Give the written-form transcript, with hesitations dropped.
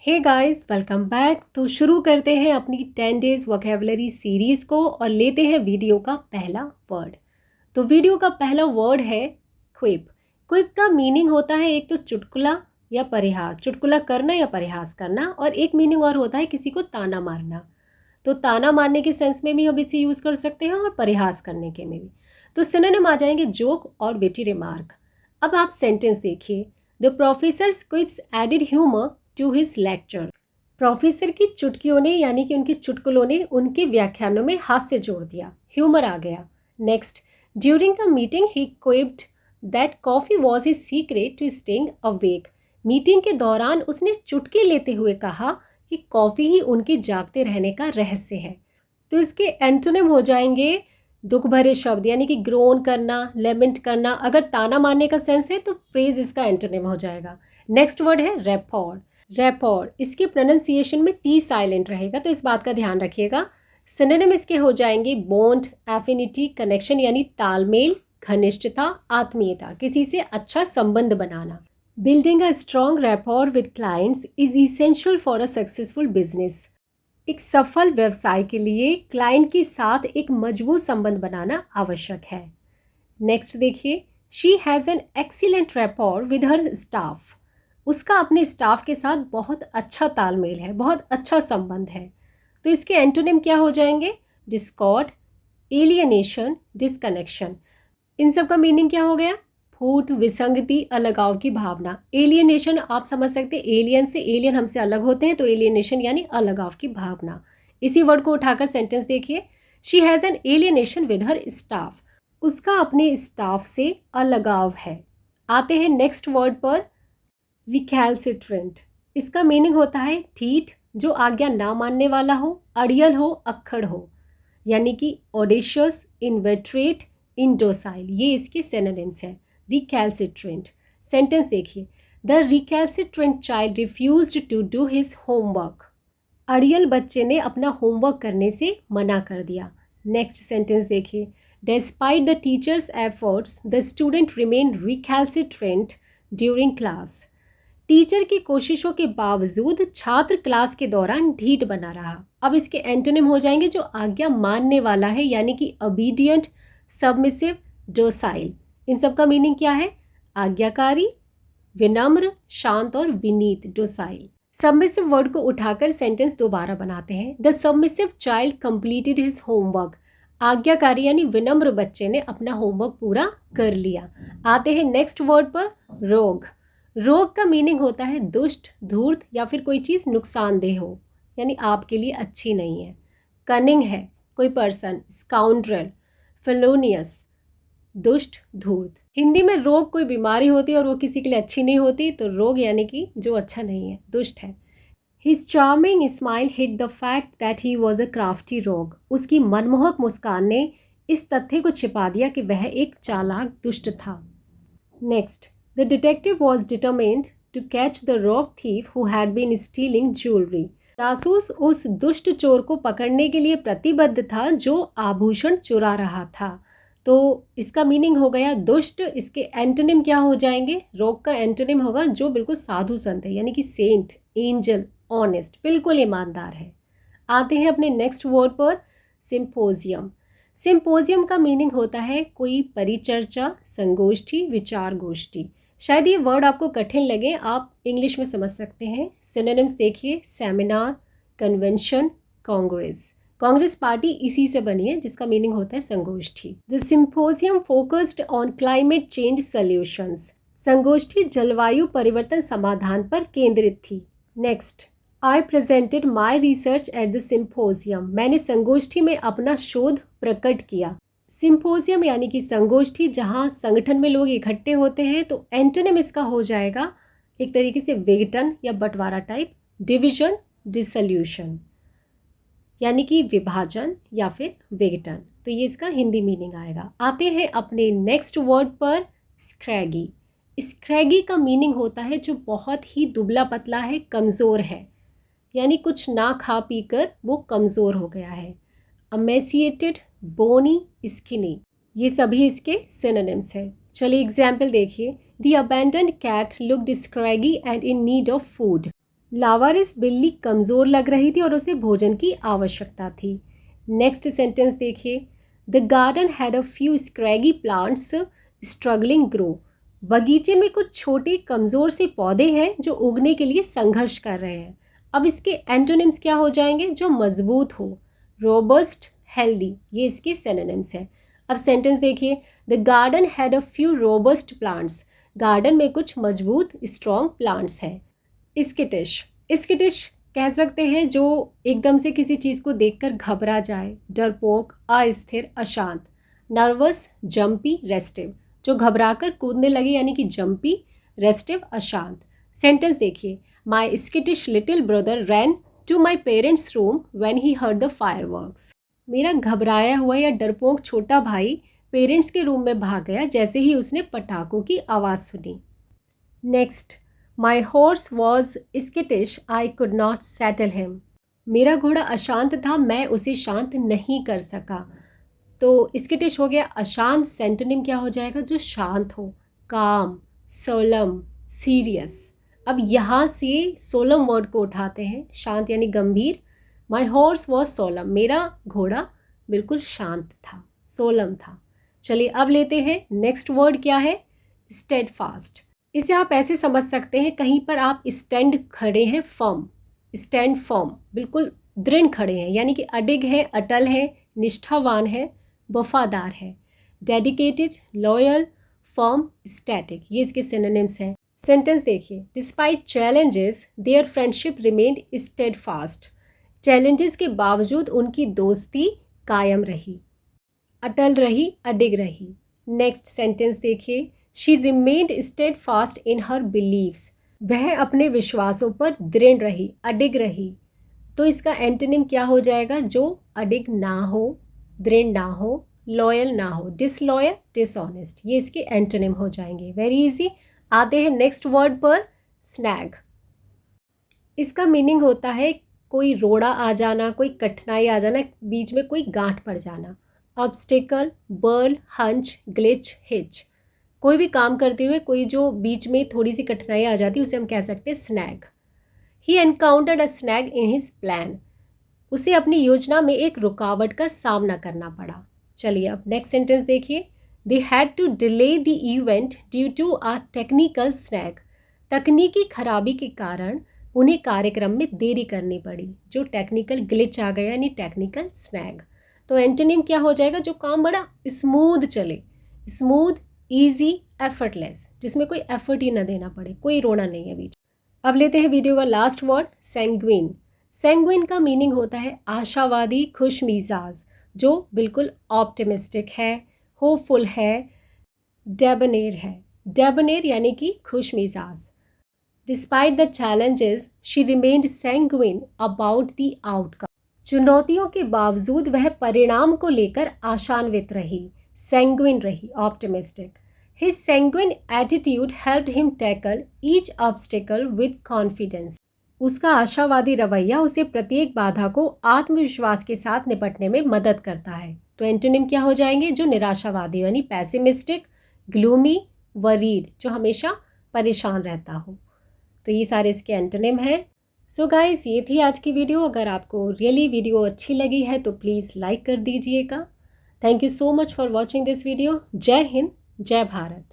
Hey guys, welcome back. तो शुरू करते हैं अपनी 10 डेज वोकेबलरी सीरीज़ को और लेते हैं वीडियो का पहला वर्ड। तो वीडियो का पहला वर्ड है क्विप। क्विप का मीनिंग होता है एक तो चुटकुला या परिहास, चुटकुला करना या परिहास करना, और एक मीनिंग और होता है किसी को ताना मारना। तो ताना मारने के सेंस में भी हम इसे यूज़ कर सकते हैं और परिहास करने के में भी। तो सिनोनिम आ जाएंगे जोक और विटी रिमार्क। अब आप सेंटेंस देखिए। The professor quips added humour to his lecture. Professor की चुटकियों ने यानी कि उनके चुटकुलों ने उनके व्याख्यानों में हास्य जोड़ दिया, ह्यूमर आ गया। Next, during the meeting he quipped that coffee was his secret to staying awake. Meeting के दौरान उसने चुटकी लेते हुए कहा कि कॉफ़ी ही उनके जागते रहने का रहस्य है। तो इसके एंटोनिम हो जाएंगे दुख भरे शब्द, यानी कि ग्रोन करना, लेमेंट करना। अगर ताना मारने का सेंस है तो प्रेज इसका एंटोनिम हो जाएगा। नेक्स्ट वर्ड है रैपॉर। रैपॉर, इसके प्रोनाउंसिएशन में टी साइलेंट रहेगा, तो इस बात का ध्यान रखिएगा। सिनोनिम इसके हो जाएंगे बॉन्ड, एफिनिटी, कनेक्शन यानी तालमेल, घनिष्ठता, आत्मीयता, किसी से अच्छा संबंध बनाना। Building a strong rapport with clients is essential for a successful business. एक सफल व्यवसाय के लिए क्लाइंट के साथ एक मजबूत संबंध बनाना आवश्यक है। नेक्स्ट देखिए, she has an excellent rapport with her staff. उसका अपने स्टाफ के साथ बहुत अच्छा तालमेल है, बहुत अच्छा संबंध है। तो इसके एंटोनिम क्या हो जाएंगे? Discord, alienation, disconnection. इन सब का मीनिंग क्या हो गया? फूट, विसंगति, अलगाव की भावना। एलियनेशन आप समझ सकते हैं, एलियन से, एलियन हमसे अलग होते हैं, तो एलियनेशन यानी अलगाव की भावना। इसी वर्ड को उठाकर सेंटेंस देखिए। She has N alienation with her staff. उसका अपने स्टाफ से अलगाव है। आते हैं नेक्स्ट वर्ड पर, रिकैल्सिट्रेंट। इसका मीनिंग होता है ठीक, जो आज्ञा ना मानने वाला हो, अड़ियल हो, अक्खड़ हो, यानी कि ऑडेशियस, इनवेट्रेट, इंडोसाइल। ये इसके सिनोनिम्स हैं। रिकैल्सिट्रेंट। सेंटेंस देखिए। The recalcitrant child refused to do his homework. अड़ियल बच्चे ने अपना होमवर्क करने से मना कर दिया। नेक्स्ट सेंटेंस देखिए। Despite the teacher's efforts the student remain recalcitrant during class. Teacher की कोशिशों के बावजूद छात्र क्लास के दौरान ढीठ बना रहा। अब इसके एंटोनिम हो जाएंगे जो आज्ञा मानने वाला है, यानी कि ओबीडियंट, सबमिसिव, डोसाइल। इन सब का मीनिंग क्या है? आज्ञाकारी, विनम्र, शांत और विनीत, डोसाइल। सबमिसिव वर्ड को उठाकर सेंटेंस दोबारा बनाते हैं। The submissive child completed his homework. आज्ञाकारी यानी विनम्र बच्चे ने अपना होमवर्क पूरा कर लिया। आते हैं नेक्स्ट वर्ड पर, रोग। रोग का मीनिंग होता है दुष्ट, धूर्त या फिर कोई चीज़ नुकसानदेह हो, यानी आपके लिए अच्छी नहीं है। कनिंग है कोई पर्सन, स्काउंड्रल, फेलोनियस, दुष्ट, धूर्त। हिंदी में रोग कोई बीमारी होती है और वो किसी के लिए अच्छी नहीं होती, तो रोग यानी कि जो अच्छा नहीं है, दुष्ट है। His charming smile hid the fact that he was a crafty rogue. उसकी मनमोहक मुस्कान ने इस तथ्य को छिपा दिया कि वह एक चालाक दुष्ट था। Next, the detective was determined to catch the rogue thief who had been stealing jewelry. जासूस उस दुष्ट चोर को पकड़ने के लिए प्रतिबद्ध था जो आभूषण चुरा रहा था। तो इसका मीनिंग हो गया दुष्ट। इसके एंटोनिम क्या हो जाएंगे? रोग का एंटोनिम होगा जो बिल्कुल साधु संत है, यानी कि सेंट, एंजल, ऑनेस्ट, बिल्कुल ईमानदार है। आते हैं अपने नेक्स्ट वर्ड पर, सिंपोजियम। सिंपोजियम का मीनिंग होता है कोई परिचर्चा, संगोष्ठी, विचार गोष्ठी। शायद ये वर्ड आपको कठिन लगे, आप इंग्लिश में समझ सकते हैं। सिनोनिम्स देखिए। Seminar, convention, Congress. Congress party इसी से बनी है जिसका मीनिंग होता है संगोष्ठी। The symposium focused on climate change solutions. संगोष्ठी जलवायु परिवर्तन समाधान पर केंद्रित थी। Next, I presented my research at the symposium. मैंने संगोष्ठी में अपना शोध प्रकट किया। सिंपोजियम यानी कि संगोष्ठी, जहाँ संगठन में लोग इकट्ठे होते हैं। तो एंटोनिम इसका हो जाएगा एक तरीके से विघटन या बंटवारा टाइप, डिविजन, डिसोल्यूशन, यानी कि विभाजन या फिर विघटन। तो ये इसका हिंदी मीनिंग आएगा। आते हैं अपने नेक्स्ट वर्ड पर, स्क्रैगी। स्क्रैगी का मीनिंग होता है जो बहुत ही दुबला पतला है, कमज़ोर है, यानी कुछ ना खा पी कर वो कमज़ोर हो गया है। अमेसिएटेड, बोनी, स्किनी, ये सभी इसके सिनोनिम्स हैं। चलिए एग्जाम्पल देखिए। The abandoned cat looked scraggy and in need of food. लावारिस बिल्ली कमज़ोर लग रही थी और उसे भोजन की आवश्यकता थी। नेक्स्ट सेंटेंस देखिए, the garden had a few scraggy plants struggling grow. बगीचे में कुछ छोटे कमज़ोर से पौधे हैं जो उगने के लिए संघर्ष कर रहे हैं। अब इसके एंटोनिम्स क्या हो जाएंगे? जो मजबूत हो, रोबस्ट, हेल्दी, ये इसके सिनोनिम्स हैं। अब सेंटेंस देखिए, the garden had a few robust plants. Garden में कुछ मजबूत स्ट्रॉन्ग प्लांट्स हैं। स्किटिश, स्किटिश कह सकते हैं जो एकदम से किसी चीज़ को देखकर घबरा जाए, डरपोक, अस्थिर, अशांत। नर्वस, जंपी, रेस्टिव, जो घबराकर कूदने लगे यानी कि जंपी, रेस्टिव, अशांत। सेंटेंस देखिए, my skittish little brother ran to my parents room when he heard the fireworks. मेरा घबराया हुआ या डरपोक छोटा भाई पेरेंट्स के रूम में भाग गया जैसे ही उसने पटाखों की आवाज़ सुनी। Next, my horse was skittish I could not settle him. मेरा घोड़ा अशांत था, मैं उसे शांत नहीं कर सका। तो स्किटिश हो गया अशांत। सेंटोनिम क्या हो जाएगा? जो शांत हो, काम, सोलम, सीरियस। अब यहाँ से सोलम वर्ड को उठाते हैं, शांत यानी गंभीर। माई हॉर्स वॉज सोलम, मेरा घोड़ा बिल्कुल शांत था, सोलम था। चलिए अब लेते हैं नेक्स्ट वर्ड क्या है? स्टेडफास्ट। इसे आप ऐसे समझ सकते हैं, कहीं पर आप स्टैंड खड़े हैं, फर्म, स्टैंड फर्म, बिल्कुल दृढ़ खड़े हैं, यानी कि अडिग है, अटल है, निष्ठावान है, वफादार है। डेडिकेटेड, लॉयल, फर्म, स्टैटिक, ये इसके सिनोनिम्स हैं। सेंटेंस देखिए, despite challenges their friendship remained steadfast. Challenges के बावजूद उनकी दोस्ती कायम रही, अटल रही, अडिग रही। नेक्स्ट सेंटेंस देखिए, she remained steadfast in her beliefs. वह अपने विश्वासों पर दृढ़ रही, अडिग रही। तो इसका एंटोनिम क्या हो जाएगा? जो अडिग ना हो, दृढ़ ना हो, लॉयल ना हो, डिसलॉयल, डिसऑनेस्ट, ये इसके एंटोनिम हो जाएंगे। Very easy. आते हैं नेक्स्ट वर्ड पर, स्नैग। इसका मीनिंग होता है कोई रोड़ा आ जाना, कोई कठिनाई आ जाना, बीच में कोई गांठ पड़ जाना। Obstacle, बर्ल, hunch, glitch, hitch. कोई भी काम करते हुए कोई जो बीच में थोड़ी सी कठिनाई आ जाती है उसे हम कह सकते हैं snag. He encountered a snag in his plan. उसे अपनी योजना में एक रुकावट का सामना करना पड़ा। चलिए अब नेक्स्ट सेंटेंस देखिए, they had to delay the event due to a technical snag. तकनीकी खराबी के कारण उन्हें कार्यक्रम में देरी करनी पड़ी। जो टेक्निकल ग्लिच आ गया यानी टेक्निकल स्नैग। तो एंटोनिम क्या हो जाएगा? जो काम बड़ा स्मूथ चले, स्मूथ, ईजी, एफर्टलेस, जिसमें कोई एफर्ट ही ना देना पड़े, कोई रोना नहीं है बीच। अब लेते हैं वीडियो का लास्ट वर्ड, सैंग्विन। सैंग्विन का मीनिंग होता है आशावादी, खुश मिजाज, जो बिल्कुल ऑप्टिमिस्टिक है, होपफुल है, डेबनेर है। डेबनेर यानी कि खुश मिजाज। Despite the challenges she remained sanguine about the outcome. चुनौतियों के बावजूद वह परिणाम को लेकर आशान्वित रही, सैंग्विन रही, optimistic. His sanguine attitude helped him tackle each obstacle with confidence. उसका आशावादी रवैया उसे प्रत्येक बाधा को आत्मविश्वास के साथ निपटने में मदद करता है। तो एंटोनिम क्या हो जाएंगे? जो निराशावादी यानी पैसिमिस्टिक, ग्लूमी, वरीड, जो हमेशा परेशान रहता हो। तो ये सारे इसके एंटोनिम हैं। सो गाइस, ये थी आज की वीडियो। अगर आपको रियली वीडियो अच्छी लगी है तो प्लीज़ लाइक कर दीजिएगा। Thank you so much for watching this video. जय हिंद, जय भारत।